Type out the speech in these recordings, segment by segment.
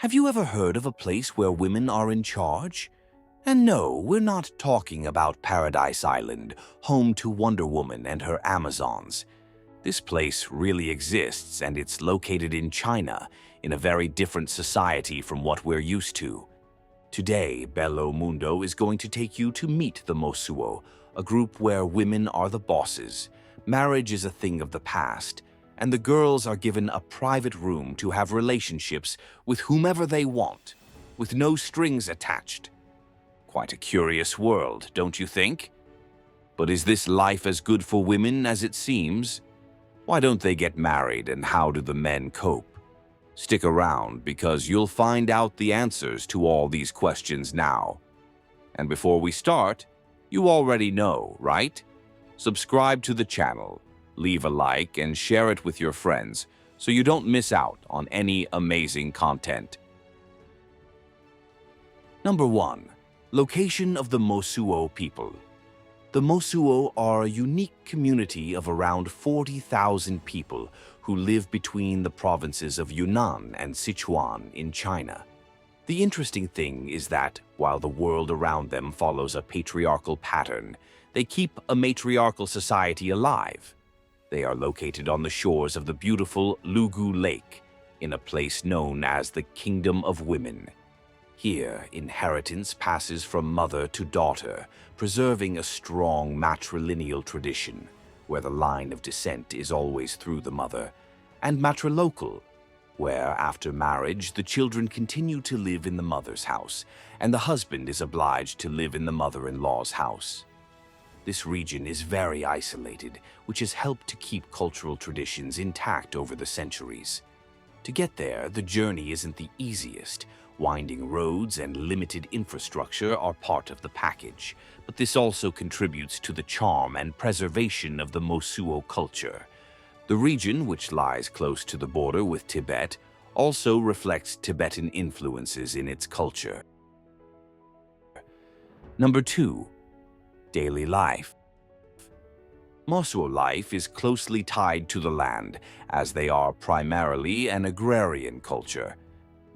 Have you ever heard of a place where women are in charge? And no, we're not talking about Paradise Island, home to Wonder Woman and her Amazons. This place really exists, and it's located in China, in a very different society from what we're used to. Today, Bello Mundo is going to take you to meet the Mosuo, a group where women are the bosses, marriage is a thing of the past, and the girls are given a private room to have relationships with whomever they want, with no strings attached. Quite a curious world, don't you think? But is this life as good for women as it seems? Why don't they get married, and how do the men cope? Stick around, because you'll find out the answers to all these questions now. And before we start, you already know, right? Subscribe to the channel, leave a like, and share it with your friends so you don't miss out on any amazing content. Number 1. Location of the Mosuo people. The Mosuo are a unique community of around 40,000 people who live between the provinces of Yunnan and Sichuan in China. The interesting thing is that, while the world around them follows a patriarchal pattern, they keep a matriarchal society alive. They are located on the shores of the beautiful Lugu Lake, in a place known as the Kingdom of Women. Here, inheritance passes from mother to daughter, preserving a strong matrilineal tradition, where the line of descent is always through the mother, and matrilocal, where after marriage the children continue to live in the mother's house, and the husband is obliged to live in the mother-in-law's house. This region is very isolated, which has helped to keep cultural traditions intact over the centuries. To get there, the journey isn't the easiest. Winding roads and limited infrastructure are part of the package, but this also contributes to the charm and preservation of the Mosuo culture. The region, which lies close to the border with Tibet, also reflects Tibetan influences in its culture. Number 2. Daily life. Mosuo life is closely tied to the land, as they are primarily an agrarian culture.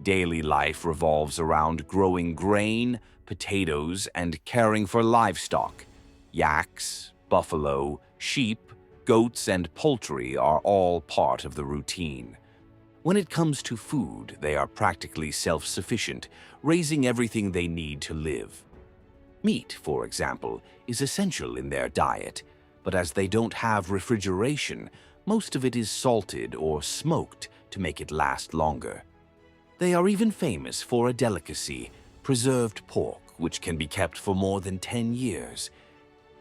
Daily life revolves around growing grain, potatoes, and caring for livestock. Yaks, buffalo, sheep, goats, and poultry are all part of the routine. When it comes to food, they are practically self-sufficient, raising everything they need to live. Meat, for example, is essential in their diet, but as they don't have refrigeration, most of it is salted or smoked to make it last longer. They are even famous for a delicacy, preserved pork, which can be kept for more than 10 years.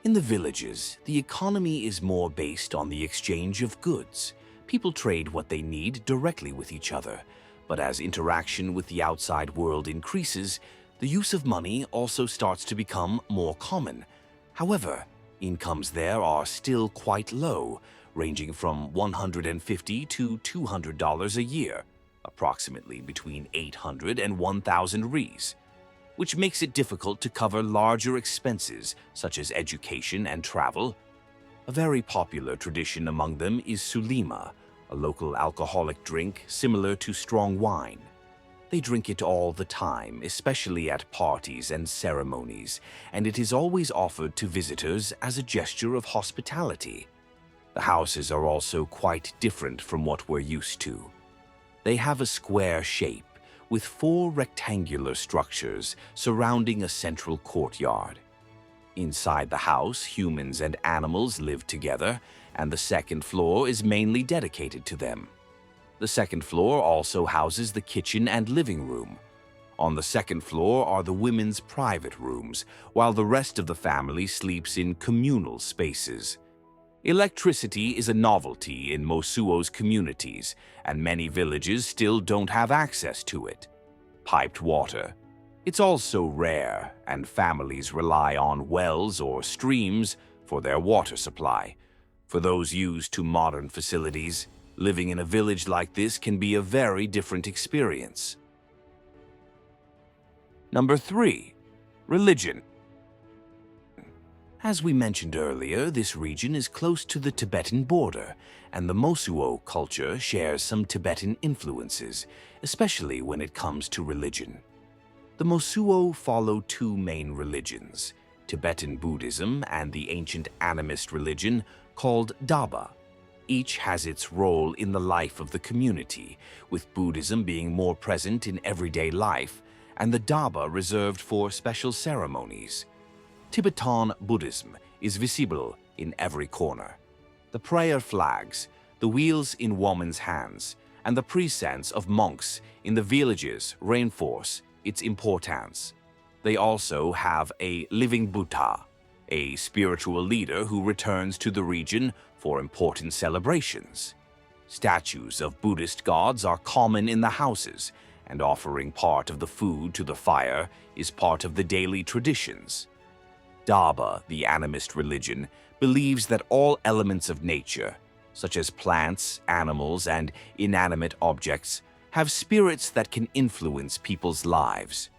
In the villages, the economy is more based on the exchange of goods. People trade what they need directly with each other, but as interaction with the outside world increases, the use of money also starts to become more common. However, incomes there are still quite low, ranging from $150 to $200 a year, approximately between 800 and 1,000 Ries, which makes it difficult to cover larger expenses such as education and travel. A very popular tradition among them is sulima, a local alcoholic drink similar to strong wine. They drink it all the time, especially at parties and ceremonies, and it is always offered to visitors as a gesture of hospitality. The houses are also quite different from what we're used to. They have a square shape, with 4 rectangular structures surrounding a central courtyard. Inside the house, humans and animals live together, and the second floor is mainly dedicated to them. The second floor also houses the kitchen and living room. On the second floor are the women's private rooms, while the rest of the family sleeps in communal spaces. Electricity is a novelty in Mosuo's communities, and many villages still don't have access to it. Piped water. It's also rare, and families rely on wells or streams for their water supply. For those used to modern facilities, living in a village like this can be a very different experience. Number 3. Religion. As we mentioned earlier, this region is close to the Tibetan border, and the Mosuo culture shares some Tibetan influences, especially when it comes to religion. The Mosuo follow two main religions, Tibetan Buddhism and the ancient animist religion called Daba. Each has its role in the life of the community, with Buddhism being more present in everyday life and the Daba reserved for special ceremonies. Tibetan Buddhism is visible in every corner. The prayer flags, the wheels in women's hands, and the presence of monks in the villages reinforce its importance. They also have a living Buddha, a spiritual leader who returns to the region for important celebrations. Statues of Buddhist gods are common in the houses, and offering part of the food to the fire is part of the daily traditions. Daba, the animist religion, believes that all elements of nature, such as plants, animals, and inanimate objects, have spirits that can influence people's lives.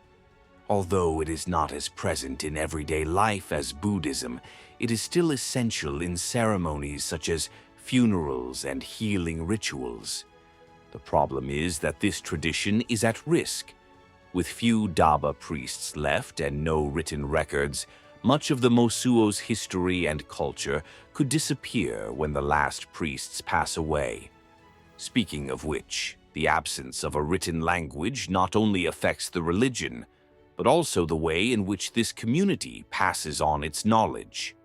Although it is not as present in everyday life as Buddhism, it is still essential in ceremonies such as funerals and healing rituals. The problem is that this tradition is at risk. With few Daba priests left and no written records, much of the Mosuo's history and culture could disappear when the last priests pass away. Speaking of which, the absence of a written language not only affects the religion, but also the way in which this community passes on its knowledge.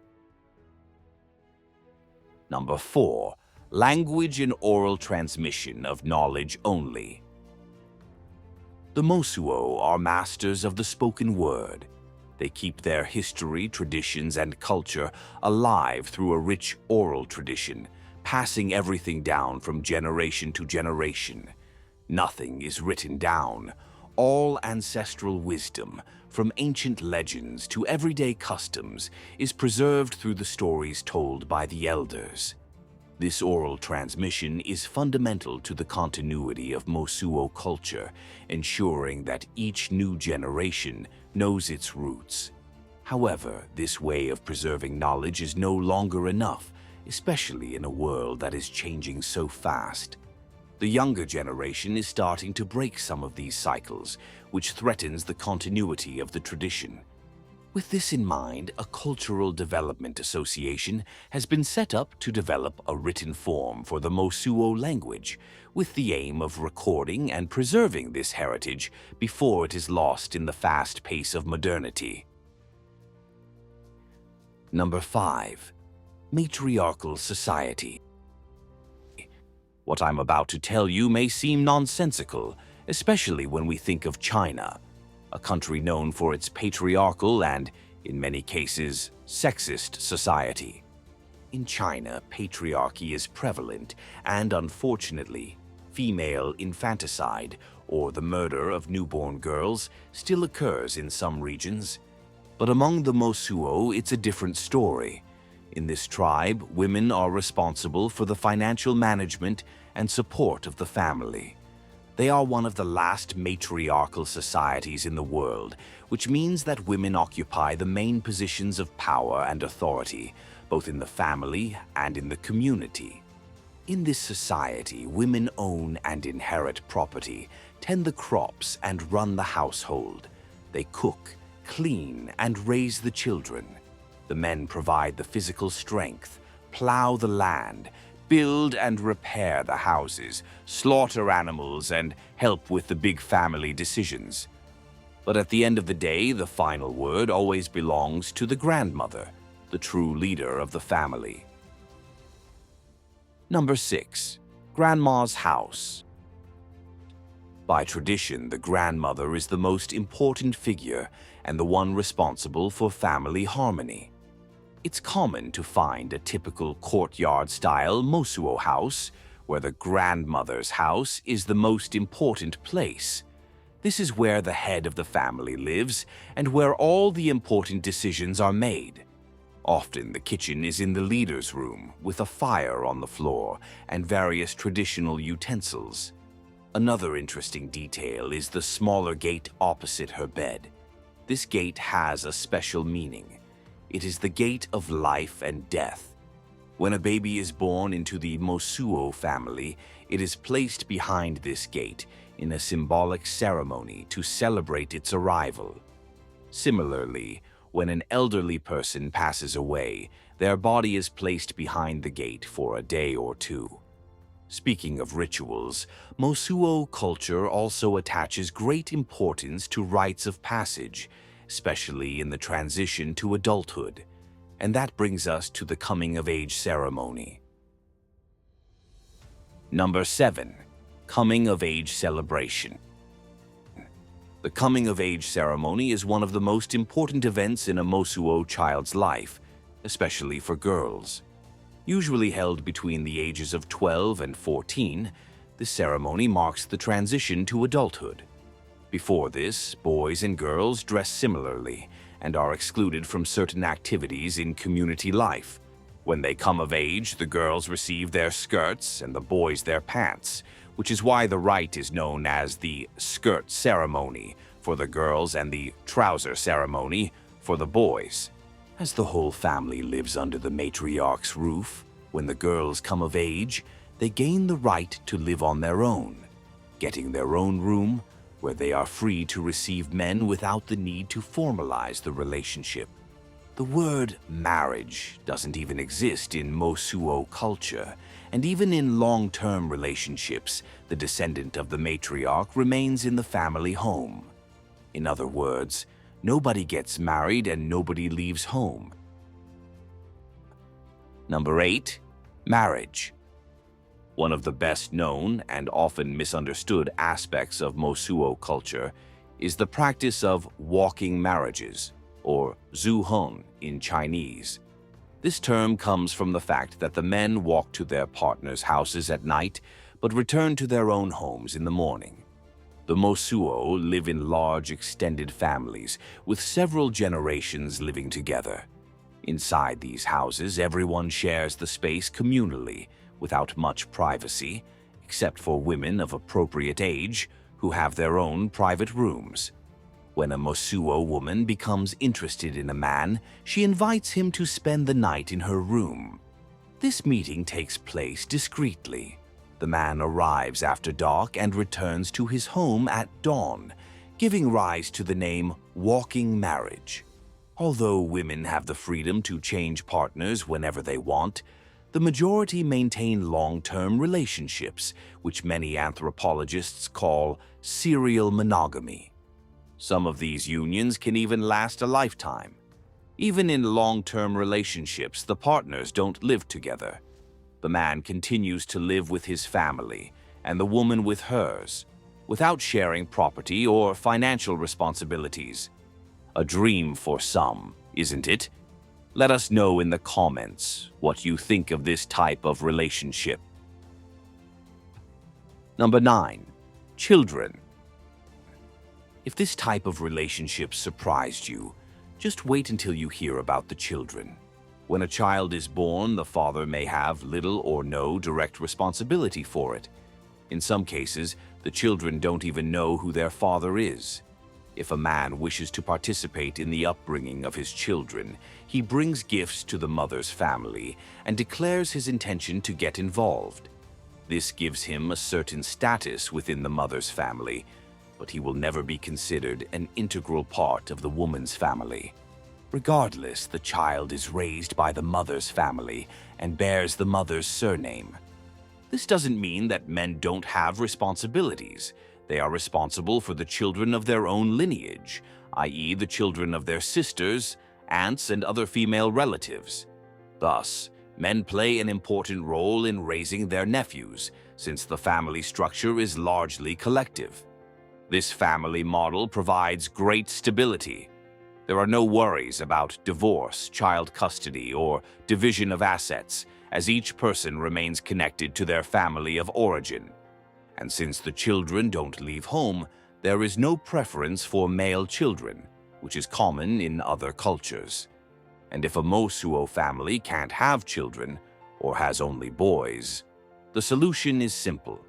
Number 4. Language and oral transmission of knowledge only. The Mosuo are masters of the spoken word. They keep their history, traditions, and culture alive through a rich oral tradition, passing everything down from generation to generation. Nothing is written down. All ancestral wisdom, from ancient legends to everyday customs, is preserved through the stories told by the elders. This oral transmission is fundamental to the continuity of Mosuo culture, ensuring that each new generation knows its roots. However, this way of preserving knowledge is no longer enough, especially in a world that is changing so fast. The younger generation is starting to break some of these cycles, which threatens the continuity of the tradition. With this in mind, a Cultural Development Association has been set up to develop a written form for the Mosuo language, with the aim of recording and preserving this heritage before it is lost in the fast pace of modernity. Number 5. Matriarchal society. What I'm about to tell you may seem nonsensical, especially when we think of China, a country known for its patriarchal and, in many cases, sexist society. In China, patriarchy is prevalent, and unfortunately, female infanticide, or the murder of newborn girls, still occurs in some regions. But among the Mosuo, it's a different story. In this tribe, women are responsible for the financial management and support of the family. They are one of the last matriarchal societies in the world, which means that women occupy the main positions of power and authority, both in the family and in the community. In this society, women own and inherit property, tend the crops, and run the household. They cook, clean, and raise the children. The men provide the physical strength, plow the land, build and repair the houses, slaughter animals, and help with the big family decisions. But at the end of the day, the final word always belongs to the grandmother, the true leader of the family. Number 6. Grandma's house. By tradition, the grandmother is the most important figure and the one responsible for family harmony. It's common to find a typical courtyard-style Mosuo house, where the grandmother's house is the most important place. This is where the head of the family lives and where all the important decisions are made. Often the kitchen is in the leader's room, with a fire on the floor and various traditional utensils. Another interesting detail is the smaller gate opposite her bed. This gate has a special meaning. It is the gate of life and death. When a baby is born into the Mosuo family, it is placed behind this gate in a symbolic ceremony to celebrate its arrival. Similarly, when an elderly person passes away, their body is placed behind the gate for a day or two. Speaking of rituals, Mosuo culture also attaches great importance to rites of passage, especially in the transition to adulthood. And that brings us to the coming-of-age ceremony. Number 7. Coming-of-age celebration. The coming-of-age ceremony is one of the most important events in a Mosuo child's life, especially for girls. Usually held between the ages of 12 and 14, the ceremony marks the transition to adulthood. Before this, boys and girls dress similarly and are excluded from certain activities in community life. When they come of age, the girls receive their skirts and the boys their pants, which is why the rite is known as the skirt ceremony for the girls and the trouser ceremony for the boys. As the whole family lives under the matriarch's roof, when the girls come of age, they gain the right to live on their own, getting their own room where they are free to receive men without the need to formalize the relationship. The word marriage doesn't even exist in Mosuo culture, and even in long-term relationships, the descendant of the matriarch remains in the family home. In other words, nobody gets married and nobody leaves home. Number 8. Marriage. One of the best known and often misunderstood aspects of Mosuo culture is the practice of walking marriages, or zuhong in Chinese. This term comes from the fact that the men walk to their partners' houses at night but return to their own homes in the morning. The Mosuo live in large extended families with several generations living together. Inside these houses, everyone shares the space communally, without much privacy, except for women of appropriate age who have their own private rooms. When a Mosuo woman becomes interested in a man, she invites him to spend the night in her room. This meeting takes place discreetly. The man arrives after dark and returns to his home at dawn, giving rise to the name walking marriage. Although women have the freedom to change partners whenever they want, the majority maintain long-term relationships, which many anthropologists call serial monogamy. Some of these unions can even last a lifetime. Even in long-term relationships, the partners don't live together. The man continues to live with his family, and the woman with hers, without sharing property or financial responsibilities. A dream for some, isn't it? Let us know in the comments what you think of this type of relationship. Number 9. Children. If this type of relationship surprised you, just wait until you hear about the children. When a child is born, the father may have little or no direct responsibility for it. In some cases, the children don't even know who their father is. If a man wishes to participate in the upbringing of his children, he brings gifts to the mother's family and declares his intention to get involved. This gives him a certain status within the mother's family, but he will never be considered an integral part of the woman's family. Regardless, the child is raised by the mother's family and bears the mother's surname. This doesn't mean that men don't have responsibilities. They are responsible for the children of their own lineage, i.e., the children of their sisters, aunts, and other female relatives. Thus, men play an important role in raising their nephews, since the family structure is largely collective. This family model provides great stability. There are no worries about divorce, child custody, or division of assets, as each person remains connected to their family of origin. And since the children don't leave home, there is no preference for male children, which is common in other cultures. And if a Mosuo family can't have children, or has only boys, the solution is simple: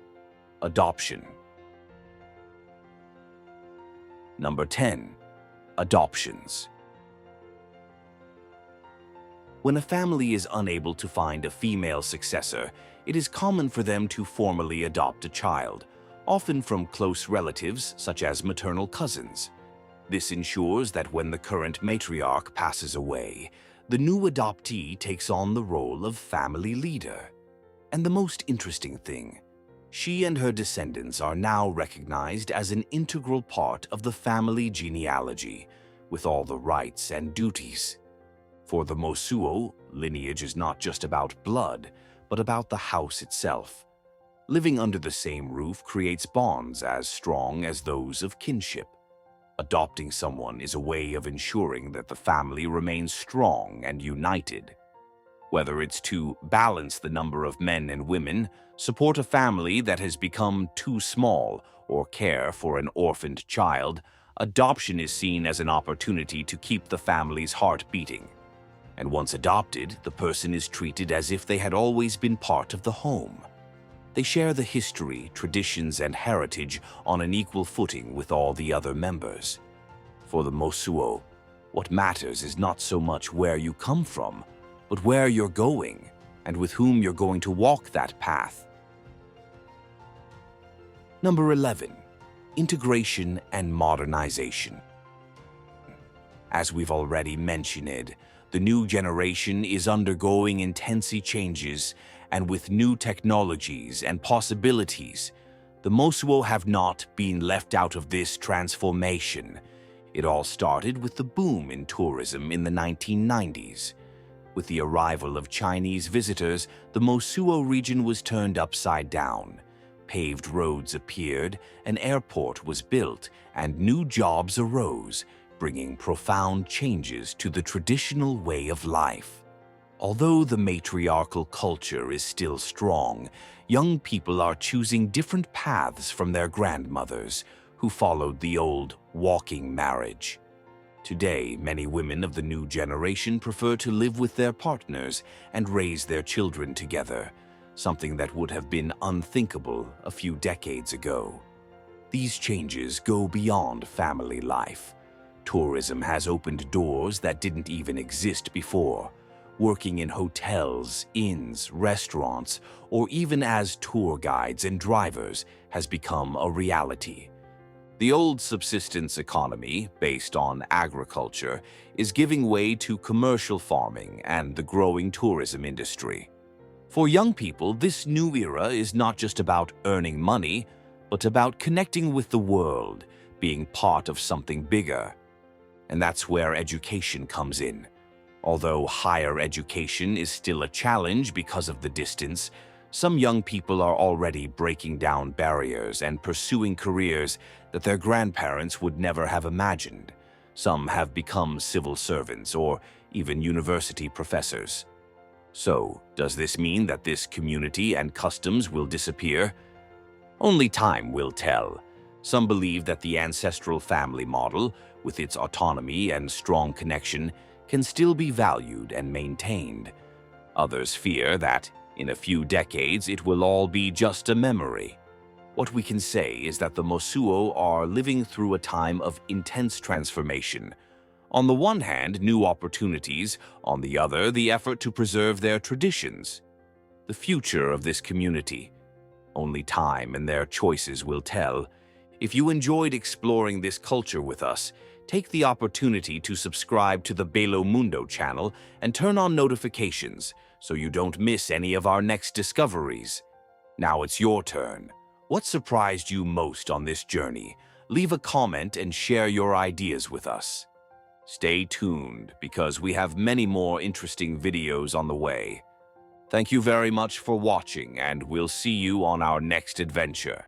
adoption. Number 10. Adoptions. When a family is unable to find a female successor, it is common for them to formally adopt a child, often from close relatives such as maternal cousins. This ensures that when the current matriarch passes away, the new adoptee takes on the role of family leader. And the most interesting thing, she and her descendants are now recognized as an integral part of the family genealogy, with all the rights and duties. For the Mosuo, lineage is not just about blood, but about the house itself. Living under the same roof creates bonds as strong as those of kinship. Adopting someone is a way of ensuring that the family remains strong and united. Whether it's to balance the number of men and women, support a family that has become too small, or care for an orphaned child, adoption is seen as an opportunity to keep the family's heart beating. And once adopted, the person is treated as if they had always been part of the home. They share the history, traditions, and heritage on an equal footing with all the other members. For the Mosuo, what matters is not so much where you come from, but where you're going, and with whom you're going to walk that path. Number 11. Integration and modernization. As we've already mentioned, the new generation is undergoing intense changes, and with new technologies and possibilities, the Mosuo have not been left out of this transformation. It all started with the boom in tourism in the 1990s. With the arrival of Chinese visitors, the Mosuo region was turned upside down. Paved roads appeared, an airport was built, and new jobs arose, bringing profound changes to the traditional way of life. Although the matriarchal culture is still strong, young people are choosing different paths from their grandmothers, who followed the old walking marriage. Today, many women of the new generation prefer to live with their partners and raise their children together, something that would have been unthinkable a few decades ago. These changes go beyond family life. Tourism has opened doors that didn't even exist before. Working in hotels, inns, restaurants, or even as tour guides and drivers has become a reality. The old subsistence economy, based on agriculture, is giving way to commercial farming and the growing tourism industry. For young people, this new era is not just about earning money, but about connecting with the world, being part of something bigger. And that's where education comes in. Although higher education is still a challenge because of the distance, some young people are already breaking down barriers and pursuing careers that their grandparents would never have imagined. Some have become civil servants or even university professors. So, does this mean that this community and customs will disappear? Only time will tell. Some believe that the ancestral family model, with its autonomy and strong connection, can still be valued and maintained. Others fear that, in a few decades, it will all be just a memory. What we can say is that the Mosuo are living through a time of intense transformation. On the one hand, new opportunities, on the other, the effort to preserve their traditions. The future of this community, only time and their choices will tell. If you enjoyed exploring this culture with us, take the opportunity to subscribe to the Belo Mundo channel and turn on notifications so you don't miss any of our next discoveries. Now it's your turn. What surprised you most on this journey? Leave a comment and share your ideas with us. Stay tuned because we have many more interesting videos on the way. Thank you very much for watching, and we'll see you on our next adventure.